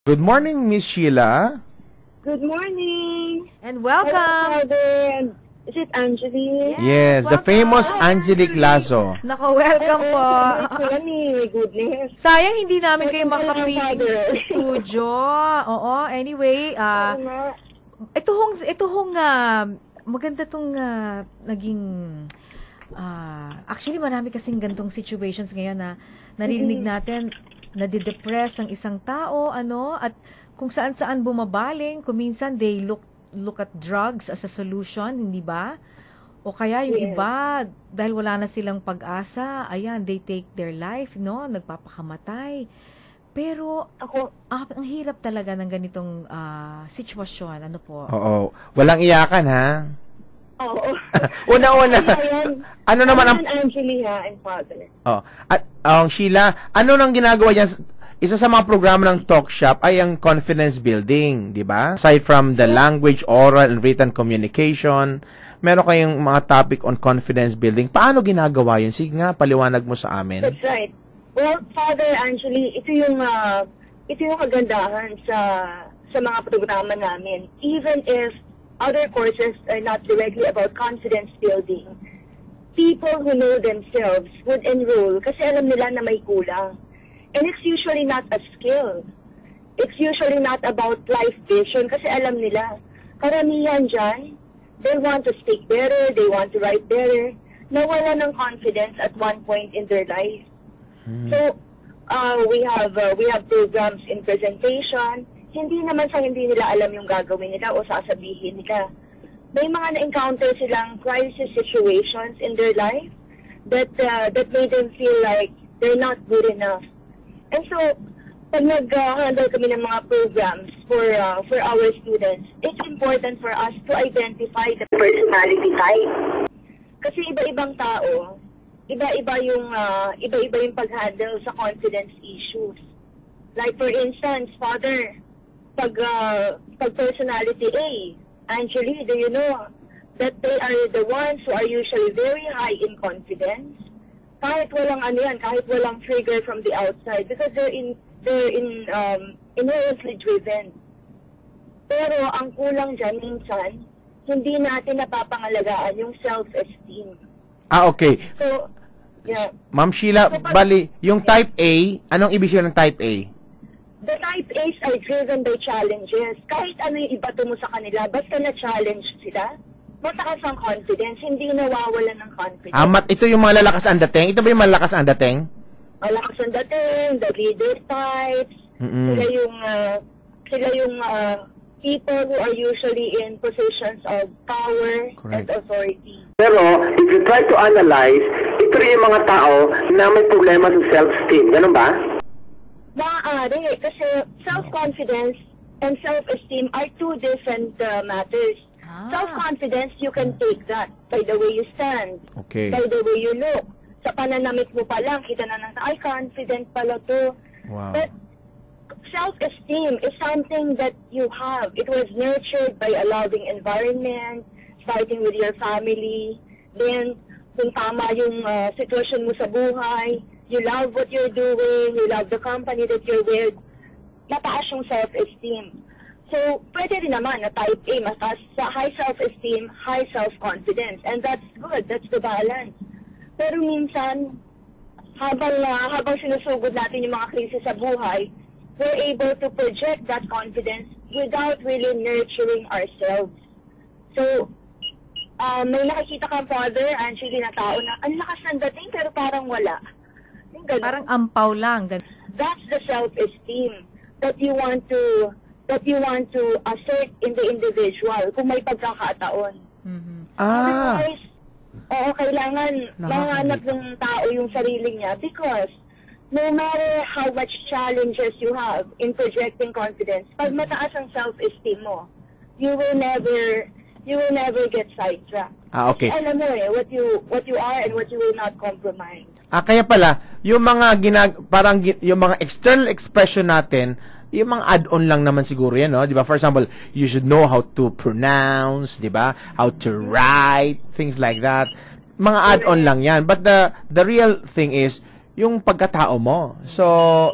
Good morning, Miss Sheila. Good morning. And welcome. Hello, Father. Is it Angelique? Yes, the famous Angelique Lazo. Naka-welcome po. Goodness. Sayang hindi namin kayo Welcome, makapiling Father. sa studio. Oo, anyway, ito hong maganda tong naging actually marami kasing gantong situations ngayon na narinig natin nadidepress ang isang tao, at kung saan-saan bumabaling, kuminsan they look at drugs as a solution, hindi ba? O kaya yung iba, dahil wala na silang pag-asa, ayan, they take their life, nagpapakamatay. Pero, ang hirap talaga ng ganitong sitwasyon, ano po? Oo. Walang iyakan, ha? Oo. Una-una. Ano naman ang... Angelique, and Father. At, Sheila, ano nang ginagawa niyan? Isa sa mga programa ng Talk Shop ay ang confidence building, di ba? Aside from the language, oral, and written communication, meron kayong mga topic on confidence building. Paano ginagawa yun? Sige nga, paliwanag mo sa amin. That's right. Well, Father, actually, ito yung kagandahan sa mga programa namin. Even if other courses are not directly about confidence building, people who know themselves would enroll kasi alam nila na may kulang. And it's usually not a skill. It's usually not about life vision kasi alam nila. Karamihan dyan, they want to speak better, they want to write better, nawala ng confidence at one point in their life. So, we have programs in presentation. Hindi naman sa hindi nila alam yung gagawin nila o sasabihin nila. May mga na-encounter silang crisis situations in their life that made them feel like they're not good enough. And so, pag nag-handle kami ng mga programs for our students, it's important for us to identify the personality type. Kasi iba-ibang tao, iba-iba yung pag-handle sa confidence issues. Like for instance, Father, pag personality A, Angelique, do you know that they are the ones who are usually very high in confidence? Kahit walang kahit walang trigger from the outside, because they're inherently driven. Pero ang kulang dyan minsan, hindi natin napapangalagaan yung self-esteem. Okay. So, yeah. Ma'am Sheila, bali, yung type A, anong ibig sabihin ng type A? The type A's are driven by challenges. Kahit ano yung ibato mo sa kanila, basta na-challenge sila, mataas ang confidence, hindi nawawalan ng confidence. Ito yung mga lalakas ang dating? Ito ba yung malakas ang dating? Malakas ang dating, the leader types, sila yung people who are usually in positions of power and authority. Pero, if you try to analyze, ito rin yung mga tao na may problema sa self-esteem. Ganun ba? Maaari, kasi self-confidence and self-esteem are two different matters. Self-confidence, you can take that by the way you stand, by the way you look. Sa pananamit mo pa lang, kita na ay, confident pala to. Wow. But self-esteem is something that you have. It was nurtured by a loving environment, starting with your family. Then, kung tama yung sitwasyon mo sa buhay, you love what you're doing, you love the company that you're with, mataas yung self-esteem. So, pwede rin naman na type A, mataas sa high self-esteem, high self-confidence. And that's good, that's the balance. Pero minsan, habang sinusugod natin yung mga krisis sa buhay, we're able to project that confidence without really nurturing ourselves. So, may nakikita kang Father, Angelique, na tao na ang lakas ng dating pero parang wala. Parang ampaw lang. That's the self-esteem that you want to assert in the individual kung may pagkakataon. Otherwise, kailangan mahanap ng tao yung sarili niya because no matter how much challenges you have in projecting confidence, pag mataas ang self-esteem mo, you will never get sidetracked. Okay. Alam mo what you are and what you will not compromise. Kaya pala, yung mga yung mga external expression natin, yung mga add-on lang naman siguro yan, no? Di ba? For example, you should know how to pronounce, di ba? How to write, things like that. Mga add-on lang yan. But the real thing is, yung pagkatao mo. So,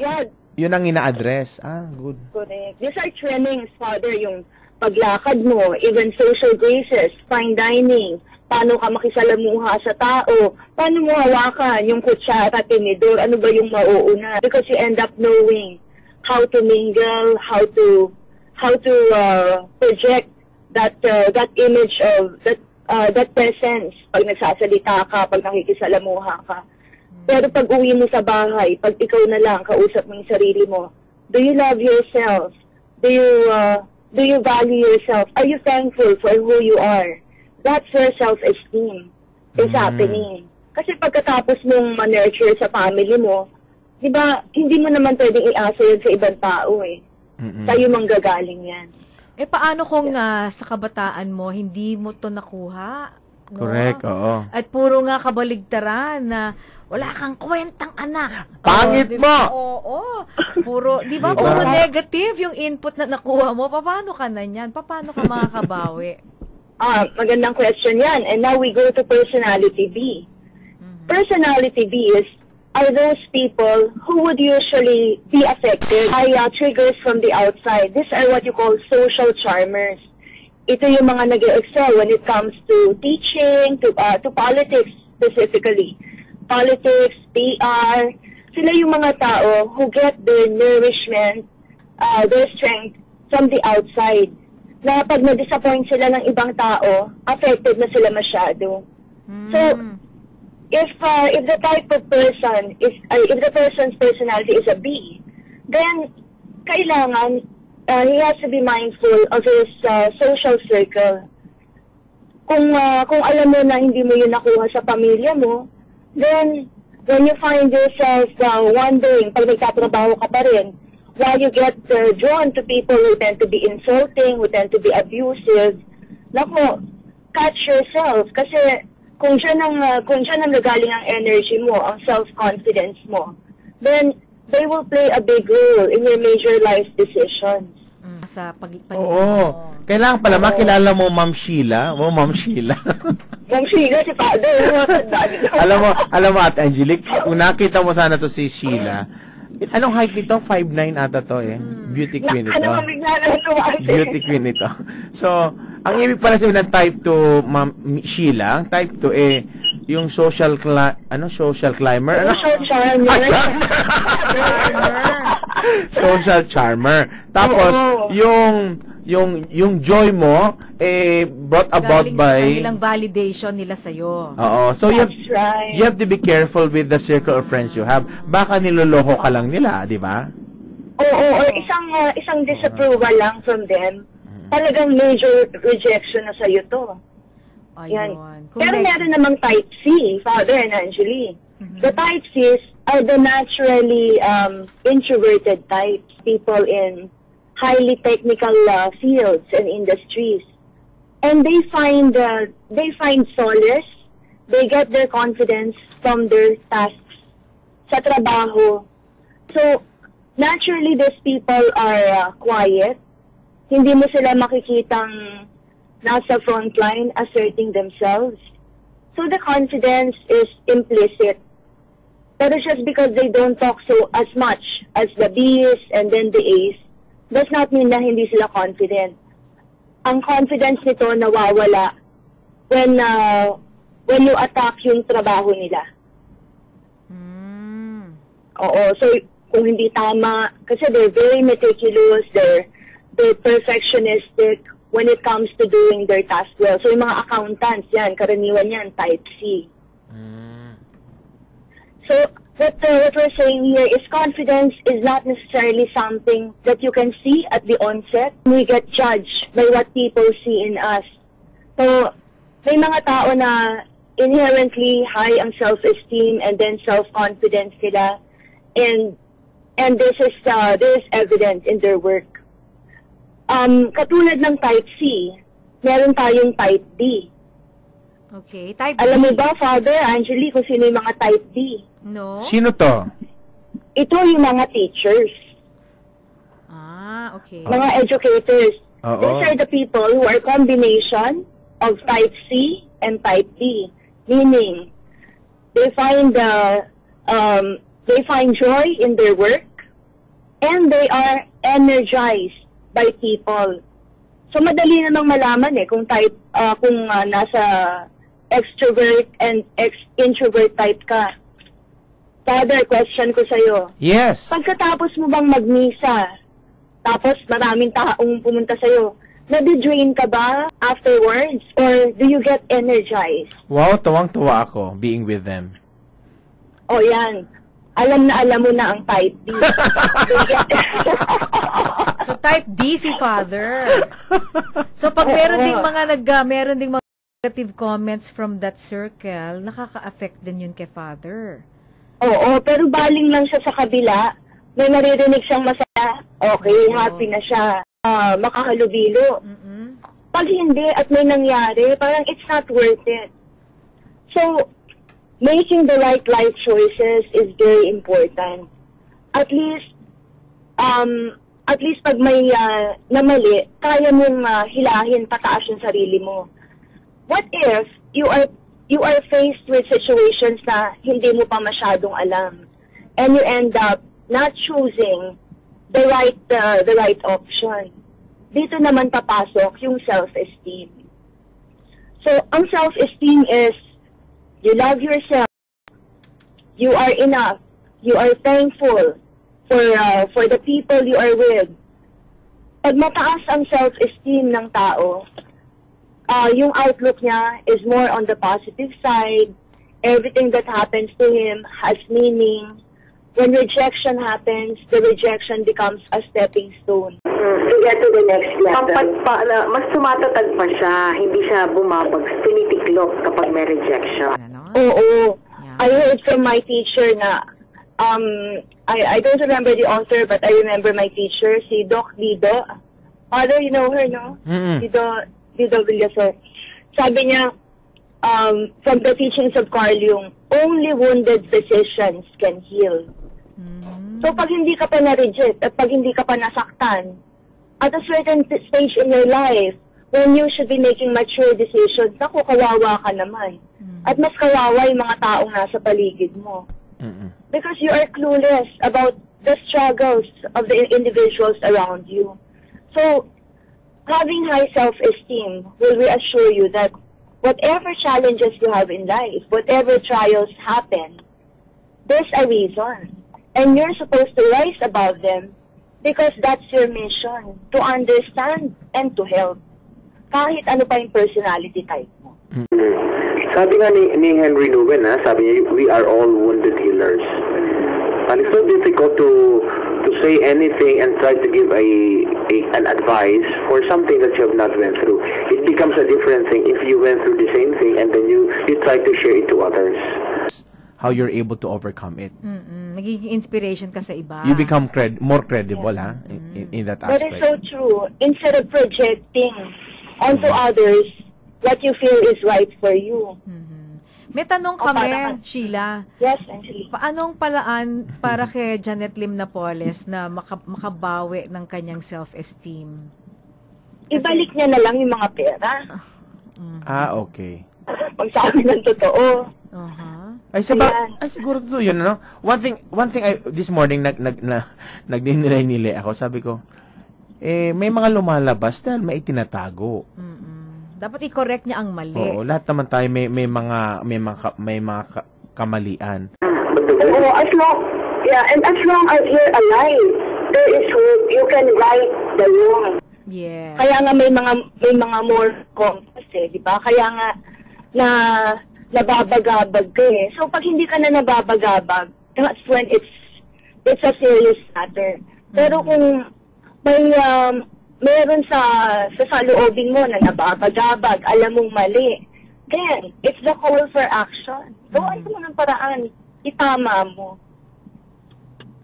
Yun ang ina-address. Good. Correct. These are trainings, Father, yung paglakad mo, even social graces, fine dining, paano ka makisalamuha sa tao, paano mo hawakan yung kutsara, tinidor, ano ba yung mauuna. Because you end up knowing how to mingle, how to project that image of that presence pag nagsasalita ka, pag nakikisalamuha ka. Pero pag uwi mo sa bahay, pag ikaw na lang, kausap mo yung sarili mo, do you love yourself? Do you value yourself? Are you thankful for who you are? That's where self-esteem is happening. Kasi pagkatapos mong ma-nurture sa family mo, di ba, hindi mo naman pwedeng i-asa yun sa ibang tao eh. Sa'yo manggagaling yan. Paano kung sa kabataan mo, hindi mo to nakuha? No? Correct, oo. At puro nga kabaligtaran na wala kang kwentang anak. Pangit mo! Oo. Puro, di ba? Diba? Puro negative yung input na nakuha mo. Paano ka na yan? Paano ka makakabawi? Magandang question yan. And now we go to personality B. Personality B are those people who would usually be affected by triggers from the outside. These are what you call social charmers. Ito yung mga nag-excel when it comes to teaching, to politics specifically. Politics, PR, sila yung mga tao who get their nourishment, their strength from the outside. Na pag na-disappoint sila ng ibang tao, affected na sila masyado. So, if the type of person is, if the person's personality is a B, then kailangan he has to be mindful of his social circle. Kung alam mo na hindi mo yun nakuha sa pamilya mo, then when you find yourself wondering, pag nagtatrabaho ka pa rin, why you get drawn to people who tend to be insulting, who tend to be abusive, naku, catch yourself. Kasi kung siya nang gagaling ang energy mo, ang self-confidence mo, then they will play a big role in your major life decisions. Sa Oo. Kailangan pala makilala mo Ma'am Sheila. Ma'am Sheila, si Father. alam mo at Angelique, kung nakita mo sana to si Sheila, anong height nito? 5'9" ata to eh. Beauty queen ito. Beauty queen ito. So, ang ibig pala sabihin ng type 2 Ma'am Sheila, ang type 2 eh yung social climber, Social charmer. Social charmer. Tapos yung joy mo brought about by ilang validation nila sa iyo. Oo. So you have to be careful with the circle of friends you have. Baka niloloko ka lang nila, di ba? Oo, or isang disapproval lang from them. Talagang major rejection na sa iyo to. Yan. Pero meron namang type C, Father and Angeli. The type C's are the naturally introverted types, people in highly technical fields and industries. And they find solace, they get their confidence from their tasks sa trabaho. So, naturally, these people are quiet. Hindi mo sila makikitang nasa frontline asserting themselves. So the confidence is implicit. But it's just because they don't talk so as much as the B's and then the A's, does not mean na hindi sila confident. Ang confidence nito nawawala when you attack yung trabaho nila. Oo, so kung hindi tama, kasi they're very meticulous, they're perfectionistic when it comes to doing their task well. So yung mga accountants, yan, karaniwan yan, type C. So what we're saying here is confidence is not necessarily something that you can see at the onset. We get judged by what people see in us. So may mga tao na inherently high ang self-esteem and then self-confidence sila. And this is evident in their work. Katulad ng type C, meron tayong type D. Okay, type D. Alam mo ba, Father, Angeli, kung sino yung mga type D? No. Sino to? Ito yung mga teachers. Okay. Mga educators. Oo. These are the people who are combination of type C and type D. Meaning, they find joy in their work. and they are energized by people. So madali namang malaman kung type nasa extrovert and introvert type ka. Father, question ko sa'yo. Yes. Pagkatapos mo bang magmisa, tapos maraming taong pumunta sa'yo, nadi-drain ka ba afterwards? Or do you get energized? Wow, tuwang-tuwa ako being with them. O yan. Alam mo na ang type D. So type D si Father. So pag meron ding mga negative comments from that circle, nakaka-affect din yun kay Father. Oo, pero baling lang siya sa kabila. May naririnig siyang masaya. Okay, happy na siya. Makahalubilo. Pag hindi at may nangyari, parang it's not worth it. So, making the right life choices is very important. At least pag may namali, kaya mong hilahin pataas yung sarili mo. What if you are faced with situations na hindi mo pa masyadong alam, and you end up not choosing the right option? Dito naman papasok yung self-esteem. So, ang self-esteem is you love yourself, you are enough, you are thankful for the people you are with. Pag mataas ang self-esteem ng tao, yung outlook niya is more on the positive side. Everything that happens to him has meaning. When rejection happens, the rejection becomes a stepping stone. To get to the next level. Mas tumatatag pa siya, hindi siya bumabag, tinitiklop kapag may rejection. Oo. Yeah. I heard from my teacher na, I don't remember the author, but I remember my teacher, si Doc Dido. Father, you know her, no? Dido Villasor. Sabi niya, from the teachings of Carl Jung, only wounded physicians can heal. So pag hindi ka pa na-reject at pag hindi ka pa nasaktan, at a certain stage in your life, when you should be making mature decisions, naku, kawawa ka naman. At mas kawawa yung mga taong nasa paligid mo. Because you are clueless about the struggles of the individuals around you. So, having high self-esteem will reassure you that whatever challenges you have in life, whatever trials happen, there's a reason. And you're supposed to rise above them because that's your mission, to understand and to help. Kahit ano pa yung personality type mo. Sabi nga ni Henry Newman, sabi niya, we are all wounded healers. And it's so difficult to say anything and try to give an advice for something that you have not went through. It becomes a different thing if you went through the same thing and then you try to share it to others. How you're able to overcome it. Magiging inspiration ka sa iba. You become more credible, in that aspect. That is so true. Instead of projecting onto others what you feel is right for you. May tanong kami, Sheila. Yes, Angelique. Paanong palaan para kay Janet Lim Napoles na makabawi ng kanyang self-esteem? Ibalik niya na lang yung mga pera. Okay. Magsabi ng totoo. Ay siguro totoo yun, ano? One thing this morning nagdinilay-nilay ako, sabi ko, may mga lumalabas dahil may itinatago. Dapat i-correct niya ang mali. Oo, lahat naman tayo may mga kamalian. Oo, as long as you're alive, there is hope. You can right the wrong. Yeah. Kaya nga may mga more compass di ba? Kaya nga nababagabag ka So pag hindi ka na nababagabag, that's when it's a serious matter. Pero kung may meron sa saloobin mo na nababagabag, alam mong mali, then it's the call for action. Gawin mo ng paraan, itama mo.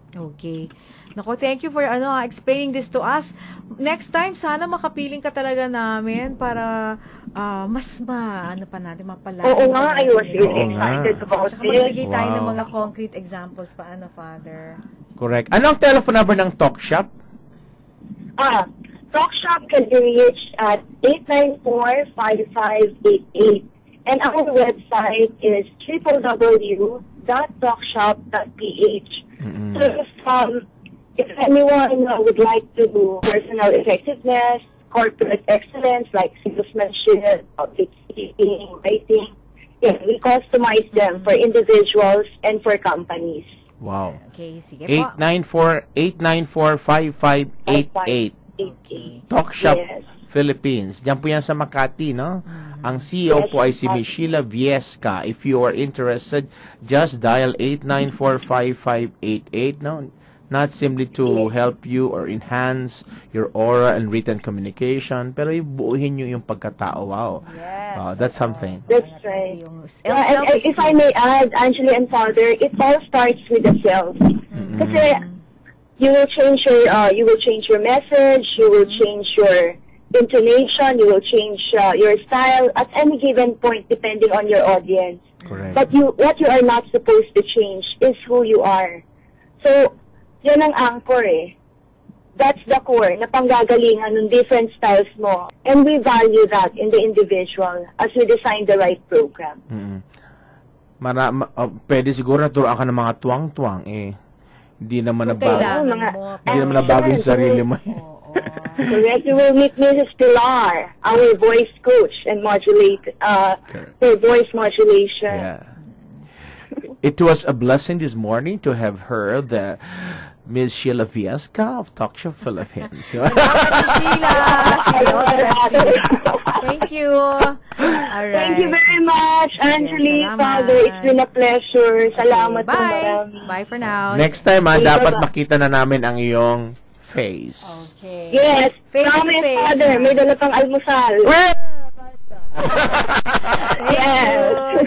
Okay. Nako, thank you for explaining this to us. Next time, sana makapiling ka talaga namin para mas natin mapalala. Oo nga, I was really excited about it. it. Magbigay tayo ng mga concrete examples pa, Father. Correct. Ano ang telephone number ng Talk Shop? Talk Shop can be reached at 894-5588. And our website is www.talkshop.ph. So if anyone would like to do personal effectiveness, corporate excellence, like salesmanship, public speaking, writing, yeah, we customize them for individuals and for companies. Wow. Okay, sige po. 894-894-5588. Okay. Talk Shop Yes. Philippines. Diyan po yan sa Makati, no? Ang CEO po ay si Miss Sheila Viesca. If you are interested, just dial 894-5588, no? Not simply to help you or enhance your aura and written communication, pero buuhin nyo yung pagkatao. Wow. Yes. That's something. That's right. Yung Yeah, and if I may add, Angeli and Father, it all starts with the self. Kasi you will change your message, you will change your intonation, you will change your style at any given point depending on your audience. Correct. But what you are not supposed to change is who you are. So, yan ang anchor eh. That's the core na panggagalingan ng different styles mo. And we value that in the individual as we design the right program. Pwede siguro naturoan ka ng mga tuwang-tuwang eh. Hindi naman Kung nabago. kailangan mo. Hindi naman nabago yung sarili mo. Oo. Correct. You will meet Mrs. Pilar, our voice coach and her voice modulation. Yeah. It was a blessing this morning to have her, the Ms. Sheila Viesca of Talk Show Philippines. Thank you. All right. Thank you very much, Angeli, salamat. Father. It's been a pleasure. Salamat po Bye. marami. Bye for now. Next time, Okay, dapat bye-bye. makita na namin ang iyong face. Okay. Yes, Face to promise, face. Father. May dala pang almusal. Thank Yes. you.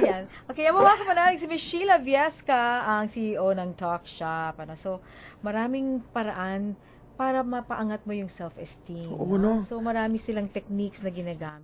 Yan. Okay, yung mga kapanalig, si Miss Sheila Viesca, ang CEO ng Talk Shop. So, maraming paraan para mapaangat mo yung self-esteem. Oo, no? So, marami silang techniques na ginagamit.